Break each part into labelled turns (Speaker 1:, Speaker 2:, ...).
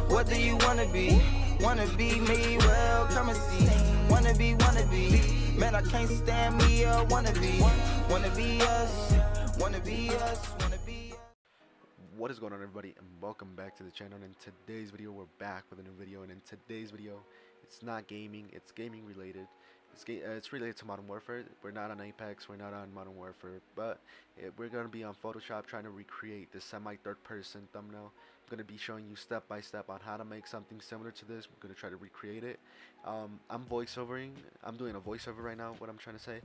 Speaker 1: What do you wanna be? Wanna be me? Well, come and see. Wanna be, man, I can't stand me. Wanna be us. Wanna be us. Wanna be us.
Speaker 2: What is going on, everybody, and welcome back to the channel. And in today's video we're back with a new video, and in today's video it's not gaming, it's gaming related. It's related to Modern Warfare. We're not on Apex, we're not on Modern Warfare, but we're going to be on Photoshop trying to recreate the semi-third person thumbnail. I'm going to be showing you step by step on how to make something similar to this. We're going to try to recreate it. I'm voiceovering. I'm doing a voiceover right now, what I'm trying to say,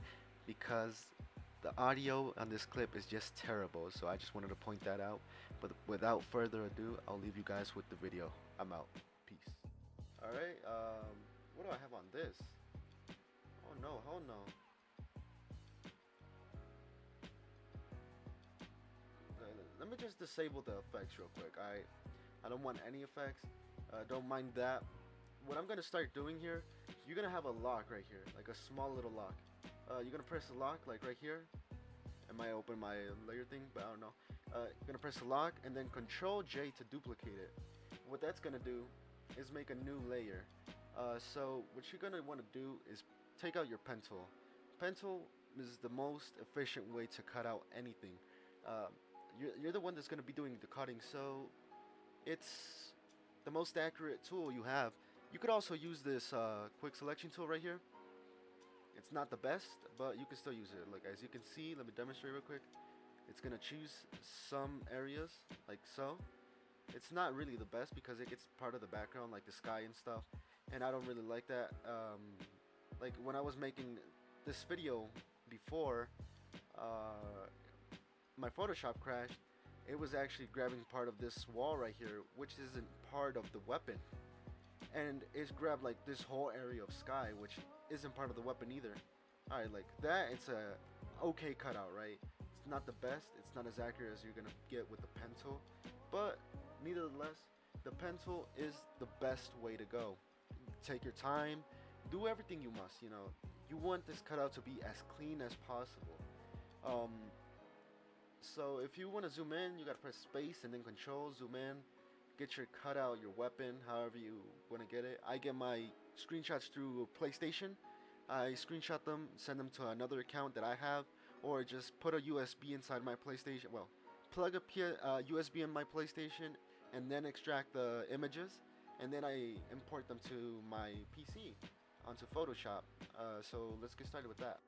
Speaker 2: because the audio on this clip is just terrible, so I just wanted to point that out. But without further ado, I'll leave you guys with the video. I'm out. Peace. Alright, what do I have on this? Oh no, let me just disable the effects real quick. I don't want any effects. Don't mind that. What I'm gonna start doing here, you're gonna have a lock right here, like a small little lock. You're gonna press the lock like right here. It might open my layer thing, but I don't know. You're gonna press the lock and then Control J to duplicate it. What that's gonna do is make a new layer. So what you're gonna want to do is take out your pen tool. Pen tool is the most efficient way to cut out anything. You're the one that's gonna be doing the cutting, so it's the most accurate tool you have. You could also use this quick selection tool right here. It's not the best, but you can still use it. Like, as you can see, let me demonstrate real quick. It's gonna choose some areas like so. It's not really the best because it gets part of the background, like the sky and stuff, and I don't really like that. Like when I was making this video before my Photoshop crashed, it was actually grabbing part of this wall right here, which isn't part of the weapon, and it's grabbed like this whole area of sky, which isn't part of the weapon either. Alright, like that, it's a okay cutout, right? It's not the best, it's not as accurate as you're gonna get with the pen tool, but nevertheless, the pen tool is the best way to go. Take your time, do everything you must, you know. You want this cutout to be as clean as possible. So if you want to zoom in, you gotta press space and then control, zoom in, get your cutout, your weapon, however you want to get it. I get my screenshots through PlayStation. I screenshot them, send them to another account that I have, or just put a USB inside my PlayStation. Well, plug a USB in my PlayStation and then extract the images, and then I import them to my PC onto Photoshop. So let's get started with that.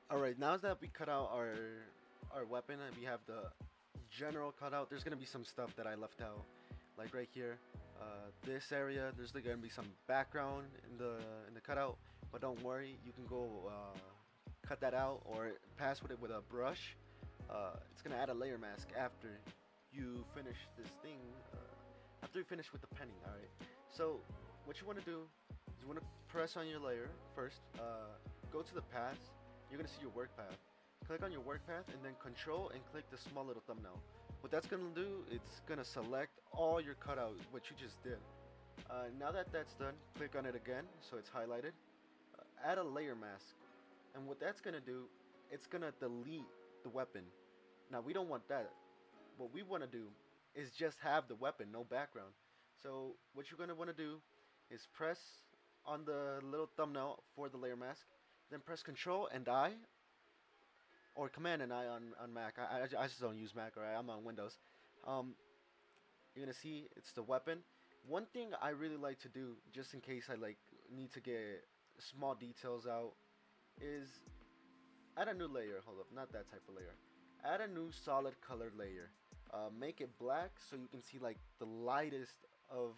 Speaker 2: Alright, now that we cut out our weapon and we have the general cutout, there's gonna be some stuff that I left out, like right here. This area, there's gonna be some background in the cutout, but don't worry, you can go cut that out or pass with it with a brush. It's gonna add a layer mask after you finish this thing. After you finish with the penning, alright. So what you want to do is you want to press on your layer first. Go to the paths. You're gonna see your work path. Click on your work path and then control and click the small little thumbnail. What that's gonna do, it's gonna select all your cutout, what you just did. Now that that's done, click on it again so it's highlighted. Add a layer mask, and what that's gonna do, it's gonna delete the weapon. Now we don't want that. What we want to do is just have the weapon, no background. So what you're gonna want to do is press on the little thumbnail for the layer mask, then press Control and I, or Command and I on Mac. I just don't use Mac. Alright, I'm on Windows. Um, you're gonna see it's the weapon. One thing I really like to do, just in case I like need to get small details out, is add a new layer. Hold up, not that type of layer. Add a new solid colored layer. Make it black so you can see like the lightest of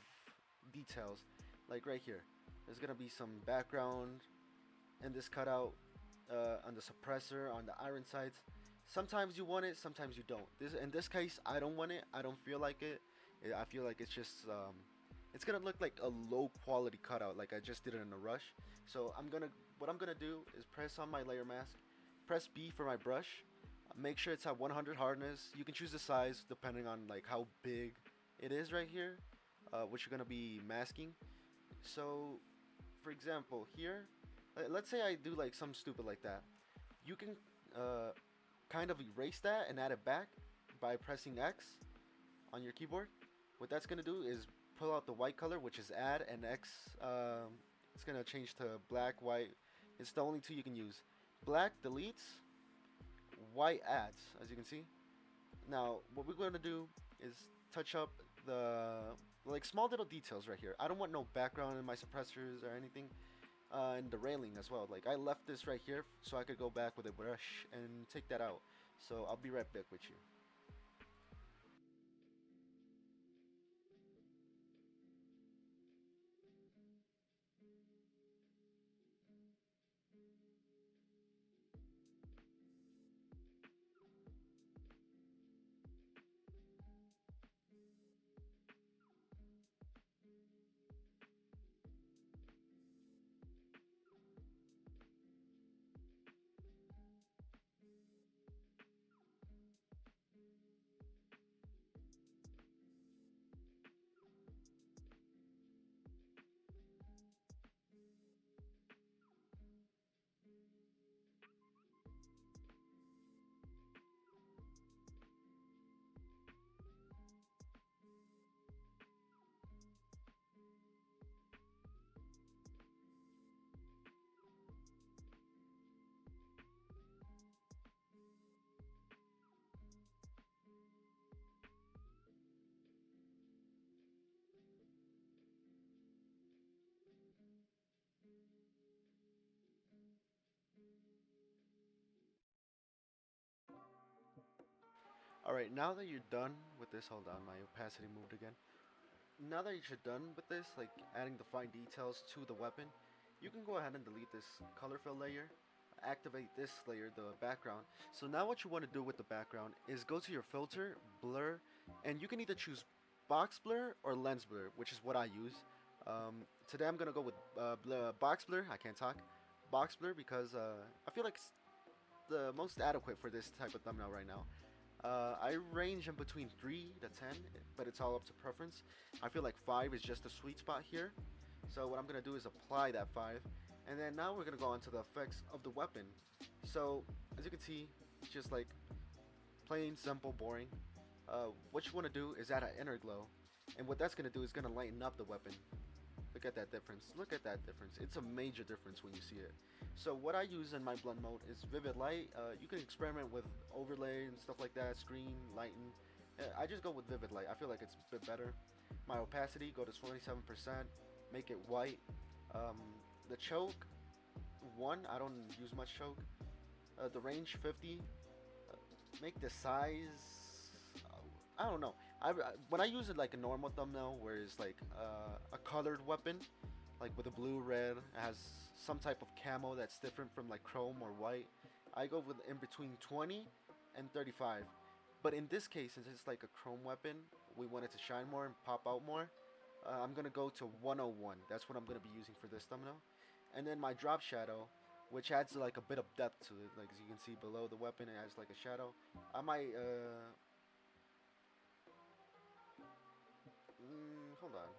Speaker 2: details. Like right here, there's gonna be some background in this cutout, on the suppressor, on the iron sights. Sometimes you want it, sometimes you don't. In this case, I don't want it. I don't feel like it. I feel like it's just it's gonna look like a low quality cutout, like I just did it in a rush. So what I'm gonna do is press on my layer mask, press B for my brush, make sure it's at 100 hardness. You can choose the size depending on like how big it is right here, which you're gonna be masking. So, for example, here, let's say I do like some stupid like that. You can uh, kind of erase that and add it back by pressing X on your keyboard. What that's gonna do is pull out the white color, which is add, and X. It's gonna change to black, white. It's the only two you can use. Black deletes, white adds, as you can see. Now, what we're gonna do is touch up the like small little details right here. I don't want no background in my suppressors or anything. And the railing as well. Like I left this right here so I could go back with a brush and take that out. So I'll be right back with you. Alright, now that you're done with this, hold on, my opacity moved again. Now that you're done with this, like adding the fine details to the weapon, you can go ahead and delete this color fill layer, activate this layer, the background. So now what you want to do with the background is go to your filter, blur, and you can either choose box blur or lens blur, which is what I use. Today I'm gonna go with box blur. I can't talk. Box blur because I feel like it's the most adequate for this type of thumbnail right now. I range in between 3 to 10, but it's all up to preference. I feel like 5 is just a sweet spot here. So what I'm going to do is apply that 5. And then now we're going to go on to the effects of the weapon. So as you can see, it's just like plain, simple, boring. What you want to do is add an inner glow. And what that's going to do is going to lighten up the weapon. Look at that difference. Look at that difference. It's a major difference when you see it. So what I use in my blend mode is vivid light. You can experiment with overlay and stuff like that, screen, lighten. I just go with vivid light. I feel like it's a bit better. My opacity, go to 27%. Make it white. The choke, 1. I don't use much choke. The range, 50. Make the size, I don't know. When I use it like a normal thumbnail, where it's like a colored weapon, like with a blue, red, it has some type of camo that's different from like chrome or white. I go with in between 20 and 35. But in this case, since it's like a chrome weapon, we want it to shine more and pop out more. I'm gonna go to 101. That's what I'm gonna be using for this thumbnail. And then my drop shadow, which adds like a bit of depth to it. Like as you can see below the weapon, it has like a shadow. I might hold on.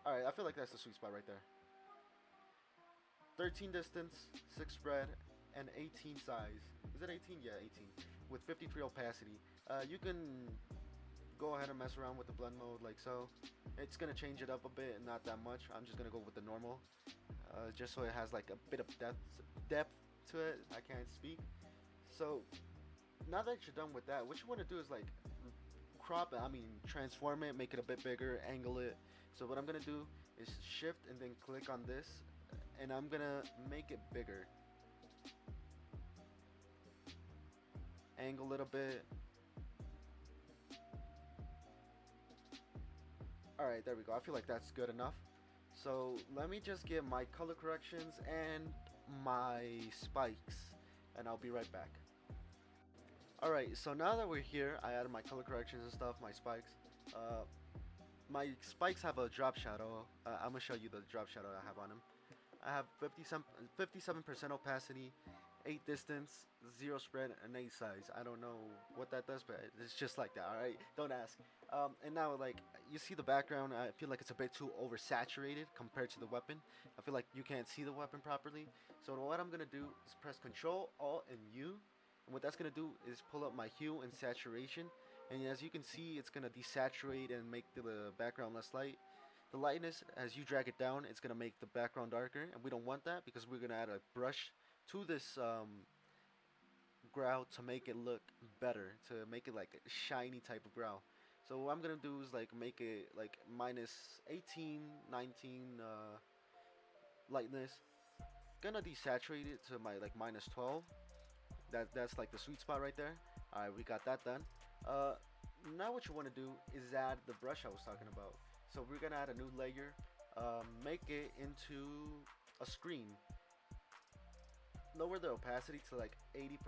Speaker 2: Alright, I feel like that's the sweet spot right there. 13 distance, 6 spread, and 18 size. Is it 18? Yeah, 18. With 53 opacity. You can go ahead and mess around with the blend mode like so. It's gonna change it up a bit, not that much. I'm just gonna go with the normal, just so it has like a bit of depth to it. I can't speak. So now that you're done with that, what you want to do is like crop it. I mean, transform it, make it a bit bigger, angle it. So what I'm gonna do is shift and then click on this, and I'm gonna make it bigger. Angle it a bit. Alright, there we go. I feel like that's good enough. So let me just get my color corrections and my spikes, and I'll be right back. Alright, so now that we're here, I added my color corrections and stuff, my spikes. My spikes have a drop shadow. I'm gonna show you the drop shadow I have on them. I have 57% opacity, 8 distance, 0 spread, and 8 size. I don't know what that does, but it's just like that, alright? Don't ask. And now, like, you see the background, I feel like it's a bit too oversaturated compared to the weapon. I feel like you can't see the weapon properly. So what I'm gonna do is press Control, Alt, and U. And what that's gonna do is pull up my hue and saturation. And as you can see, it's gonna desaturate and make the background less light. The lightness, as you drag it down, it's gonna make the background darker, and we don't want that because we're gonna add a brush to this growl to make it look better, to make it like a shiny type of growl. So what I'm gonna do is like make it like minus 18, 19 lightness. Gonna desaturate it to my like minus 12. That's like the sweet spot right there. All right, we got that done. Now what you want to do is add the brush I was talking about. So we're gonna add a new layer, make it into a screen. Lower the opacity to like 80%,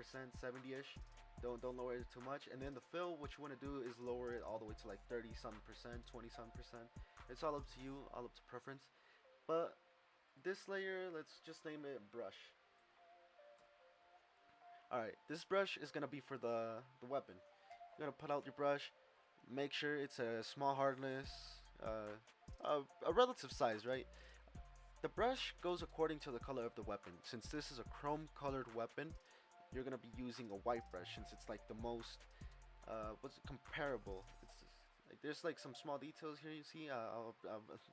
Speaker 2: 70ish. Don't lower it too much. And then the fill, what you want to do is lower it all the way to like 30 something percent, 20 something percent. It's all up to you, all up to preference. But this layer, let's just name it brush. Alright, this brush is gonna be for the weapon. You're gonna put out your brush, make sure it's a small hardness, a relative size, right? The brush goes according to the color of the weapon. Since this is a chrome colored weapon, you're gonna be using a white brush since it's like the most what's it, comparable. It's like there's like some small details here you see.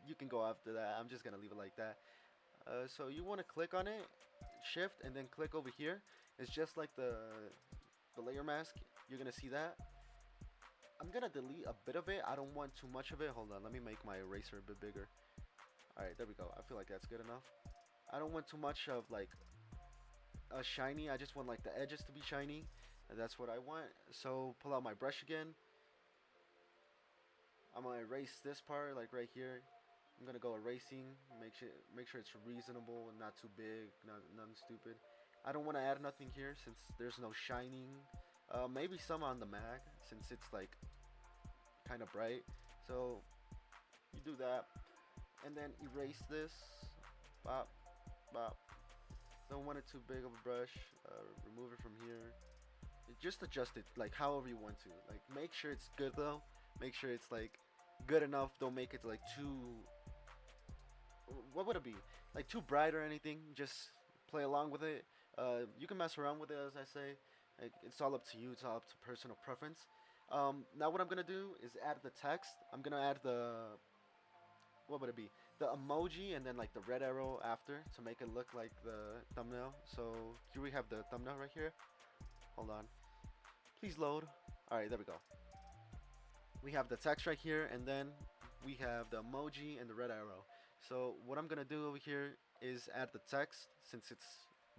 Speaker 2: You can go after that. I'm just gonna leave it like that. So you want to click on it, shift, and then click over here. It's just like the layer mask. You're gonna see that. I'm gonna delete a bit of it. I don't want too much of it. Hold on, let me make my eraser a bit bigger. Alright, there we go. I feel like that's good enough. I don't want too much of like a shiny. I just want like the edges to be shiny, and that's what I want. So pull out my brush again. I'm gonna erase this part like right here. I'm gonna go erasing. Make sure it's reasonable and not too big, nothing stupid. I don't want to add nothing here since there's no shining. Maybe some on the mag since it's like kind of bright. So you do that, and then erase this. Bop, bop. Don't want it too big of a brush. Remove it from here. Just adjust it like however you want to. Like make sure it's good though. Make sure it's like good enough. Don't make it like too. What would it be? Like too bright or anything. Just play along with it. You can mess around with it, as I say. Like, it's all up to you. It's all up to personal preference. Now what I'm gonna do is add the text. I'm gonna add the what would it be? The emoji and then like the red arrow after to make it look like the thumbnail. So here we have the thumbnail right here. Hold on. Please load. Alright, there we go. We have the text right here, and then we have the emoji and the red arrow. So what I'm gonna do over here is add the text since it's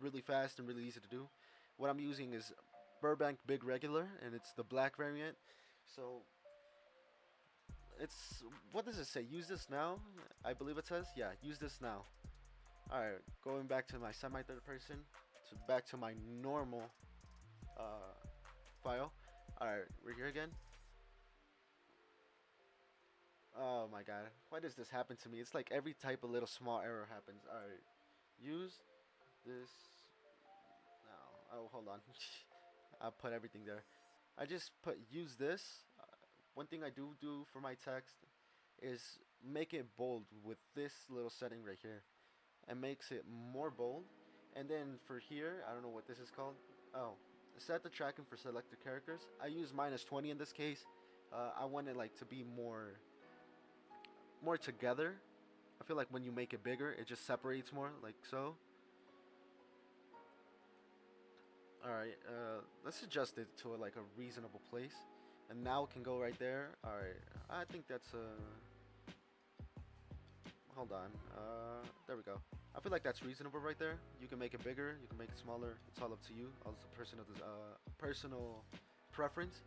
Speaker 2: really fast and really easy to do. What I'm using is Burbank Big Regular, and it's the black variant. So it's, what does it say? Use this now, I believe it says. Yeah, use this now. Alright, going back to my semi-third person, to back to my normal file. Alright, we're here again. Oh my god, why does this happen to me? It's like every type of little small error happens. Alright, use this now. Oh, hold on. I put everything there. I just put use this. One thing I do for my text is make it bold with this little setting right here. And makes it more bold. And then for here, I don't know what this is called. Oh, set the tracking for selected characters. I use -20 in this case. I want it like to be more together. I feel like when you make it bigger, it just separates more, like so. All right, let's adjust it to like a reasonable place, and now it can go right there. All right, I think that's hold on. There we go. I feel like that's reasonable right there. You can make it bigger, you can make it smaller. It's all up to you. All the personal preference.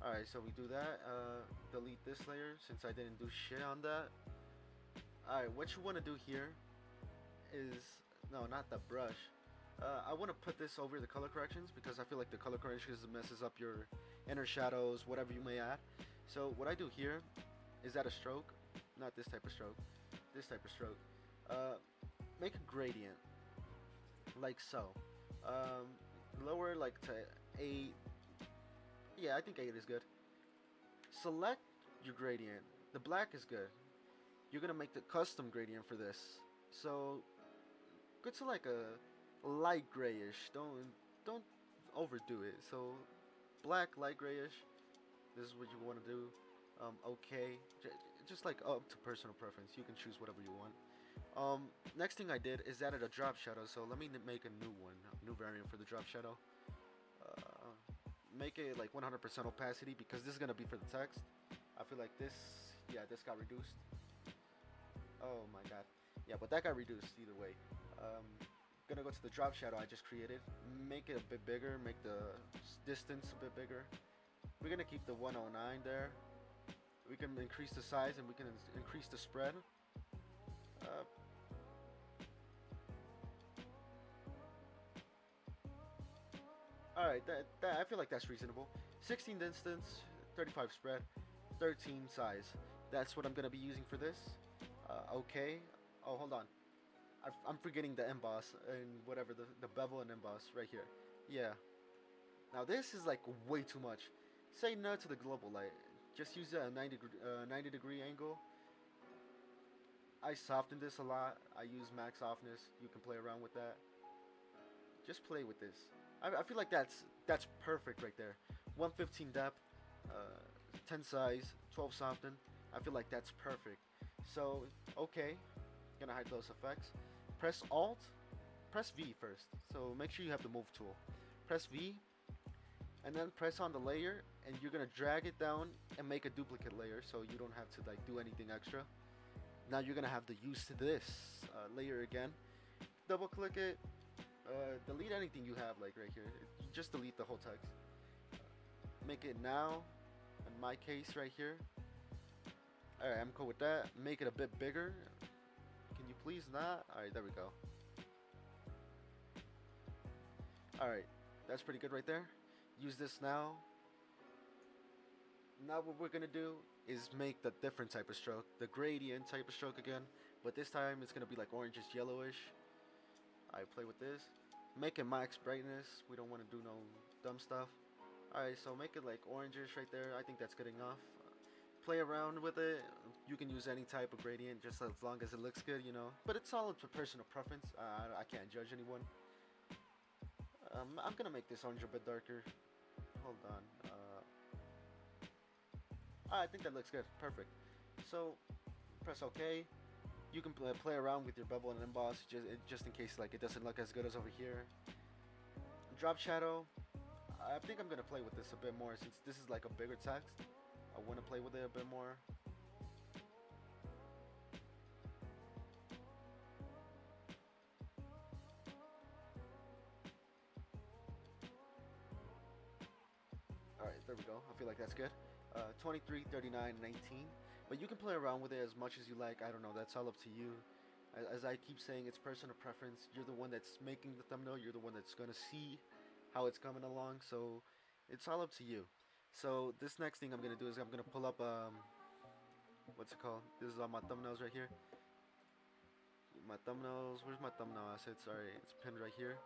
Speaker 2: All right, so we do that. Delete this layer since I didn't do shit on that. All right, what you want to do here is no, not the brush. I want to put this over the color corrections because I feel like the color corrections messes up your inner shadows, whatever you may add. So what I do here is add a stroke, not this type of stroke, this type of stroke. Make a gradient, like so. Lower like to 8. Yeah, I think 8 is good. Select your gradient. The black is good. You're gonna make the custom gradient for this. So go to like a light grayish. Don't overdo it. So black, light grayish. This is what you want to do. Okay, just like up to personal preference. You can choose whatever you want. Next thing I did is added a drop shadow. So let me make a new one, a new variant for the drop shadow. Make it like 100% opacity because this is gonna be for the text. I feel like this, yeah, this got reduced. Oh my god, yeah, but that got reduced either way. Gonna go to the drop shadow I just created, make it a bit bigger, make the distance a bit bigger. We're gonna keep the 109 there. We can increase the size and we can increase the spread. Alright, I feel like that's reasonable. 16 distance, 35 spread, 13 size. That's what I'm going to be using for this. Okay. Oh, hold on. I'm forgetting the emboss and whatever, the bevel and emboss right here. Yeah. Now this is like way too much. Say no to the global light. Just use a 90 degree angle. I soften this a lot. I use max softness. You can play around with that. Just play with this. I feel like that's perfect right there. 115 depth, 10 size, 12 soften. I feel like that's perfect. So okay, gonna hide those effects. Press Alt, press V first. So make sure you have the move tool. Press V, and then press on the layer, and you're gonna drag it down and make a duplicate layer, so you don't have to like do anything extra. Now you're gonna have to use this layer again. Double click it. Delete anything you have like right here. Just delete the whole text. Make it now. In my case right here. Alright, I'm cool with that. Make it a bit bigger. Can you please not? Alright, there we go. Alright, that's pretty good right there. Use this now. Now what we're gonna do is make the different type of stroke. The gradient type of stroke again. But this time it's gonna be like orangish yellowish. I play with this. Make it max brightness. We don't want to do no dumb stuff. Alright, so make it like orangish right there. I think that's good enough. Play around with it. You can use any type of gradient just as long as it looks good, you know. But it's all up to personal preference. I can't judge anyone. I'm gonna make this orange a bit darker. Hold on. I think that looks good. Perfect. So press OK. You can play around with your bevel and emboss just in case like it doesn't look as good as over here. Drop shadow. I think I'm gonna play with this a bit more since this is like a bigger text. I want to play with it a bit more. Alright, there we go. I feel like that's good. 23, 39, 19. But you can play around with it as much as you like. I don't know. That's all up to you. As I keep saying, it's personal preference. You're the one that's making the thumbnail. You're the one that's going to see how it's coming along. So it's all up to you. So this next thing I'm going to do is I'm going to pull up, what's it called? This is all my thumbnails right here. My thumbnails. Where's my thumbnail assets? Alright, it's pinned right here.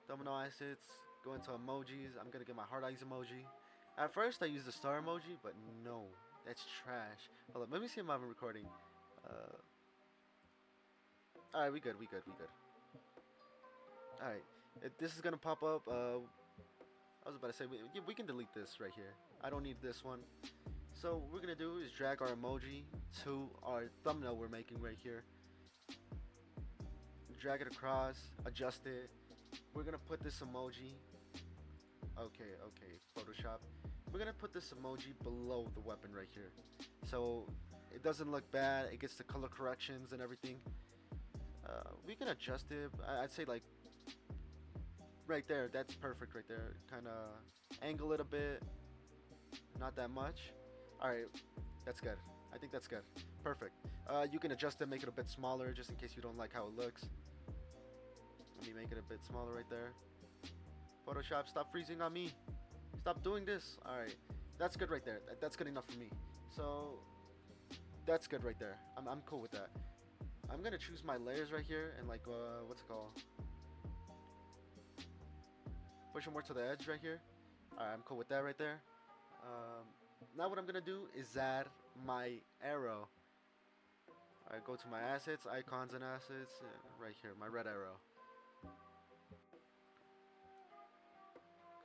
Speaker 2: Thumbnail assets. Go into emojis. I'm going to get my heart eyes emoji. At first I used the star emoji, but no. That's trash. Hold up, let me see if I'm recording. Alright, we good. Alright, this is gonna pop up. I was about to say, we can delete this right here. I don't need this one. So what we're gonna do is drag our emoji to our thumbnail we're making right here. Drag it across, adjust it. We're gonna put this emoji Okay, Photoshop. We're gonna put this emoji below the weapon right here, so it doesn't look bad. It gets the color corrections and everything. We can adjust it. I'd say like right there. That's perfect right there. Kind of angle it a bit, not that much. All right, that's good. I think that's good. Perfect. You can adjust it, make it a bit smaller, just in case you don't like how it looks. Let me make it a bit smaller right there. Photoshop, stop freezing on me. Stop doing this. All right, that's good right there. That's good enough for me. So that's good right there. I'm cool with that. I'm gonna choose my layers right here and like what's it called? Push them more to the edge right here. All right, I'm cool with that right there. Now what I'm gonna do is add my arrow. All right, go to my assets, icons and assets, right here, my red arrow.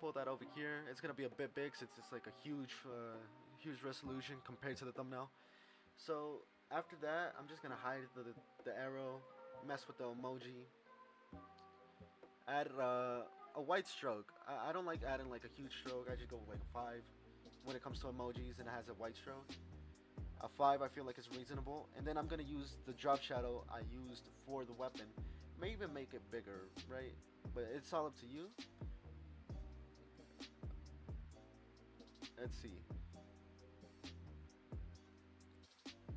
Speaker 2: Pull that over here. It's gonna be a bit big since it's like a huge resolution compared to the thumbnail. So after that, I'm just gonna hide the arrow, mess with the emoji, add a white stroke. I don't like adding like a huge stroke. I just go with like a 5 when it comes to emojis and it has a white stroke. A 5 I feel like is reasonable. And then I'm gonna use the drop shadow I used for the weapon. May even make it bigger, right? But it's all up to you. Let's see.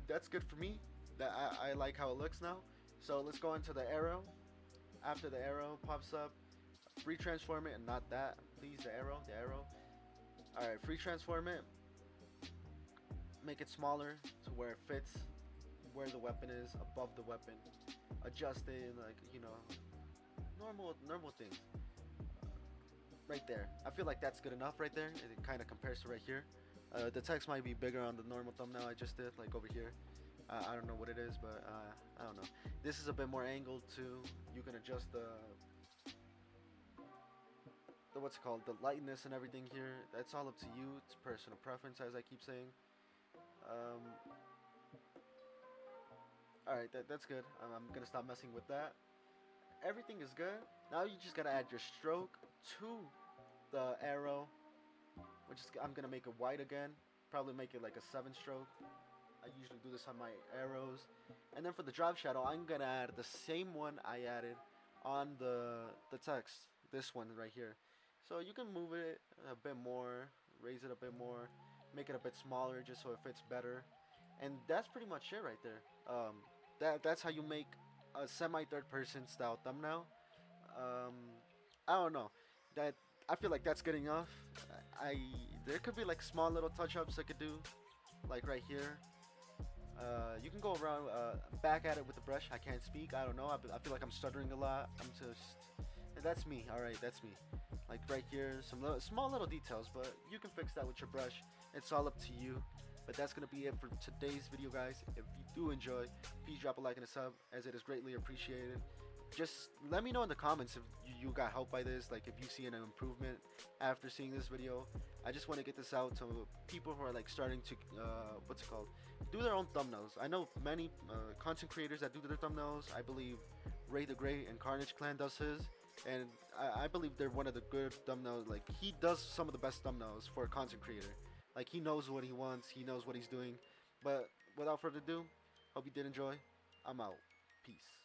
Speaker 2: That's good for me. That I like how it looks now. So let's go into the arrow. After the arrow pops up, free transform it, and not that. Please, the arrow. All right, free transform it. Make it smaller to where it fits where the weapon is, above the weapon. Adjust it, like normal things. Right there. I feel like that's good enough right there. It kind of compares to right here. The text might be bigger on the normal thumbnail I just did, like over here. I don't know what it is, but I don't know. This is a bit more angled too. You can adjust the what's it called, the lightness and everything here. That's all up to you. It's personal preference, as I keep saying. All right, that's good. I'm gonna stop messing with that. Everything is good. Now you just gotta add your stroke to the arrow, which is I'm gonna make it white again. Probably make it like a 7 stroke. I usually do this on my arrows. And then for the drop shadow, I'm gonna add the same one I added on the text. This one right here. So you can move it a bit more, raise it a bit more, make it a bit smaller just so it fits better. And that's pretty much it right there. That's how you make a semi third person style thumbnail. I don't know. That I feel like that's good enough. There could be like small little touch ups I could do, like right here. You can go around back at it with the brush. I can't speak. I don't know. I feel like I'm stuttering a lot. I'm just. That's me. All right, that's me. Like right here, some small little details, but you can fix that with your brush. It's all up to you. But that's gonna be it for today's video, guys. If you do enjoy, please drop a like and a sub, as it is greatly appreciated. Just let me know in the comments if you got help by this, like if you see an improvement after seeing this video. I just want to get this out to people who are like starting to what's it called, do their own thumbnails. I know many content creators that do their thumbnails. I believe Ray the Great and Carnage Clan does his, and I believe they're one of the good thumbnails. Like he does some of the best thumbnails for a content creator. Like he knows what he wants, he knows what he's doing. But without further ado, hope you did enjoy. I'm out. Peace.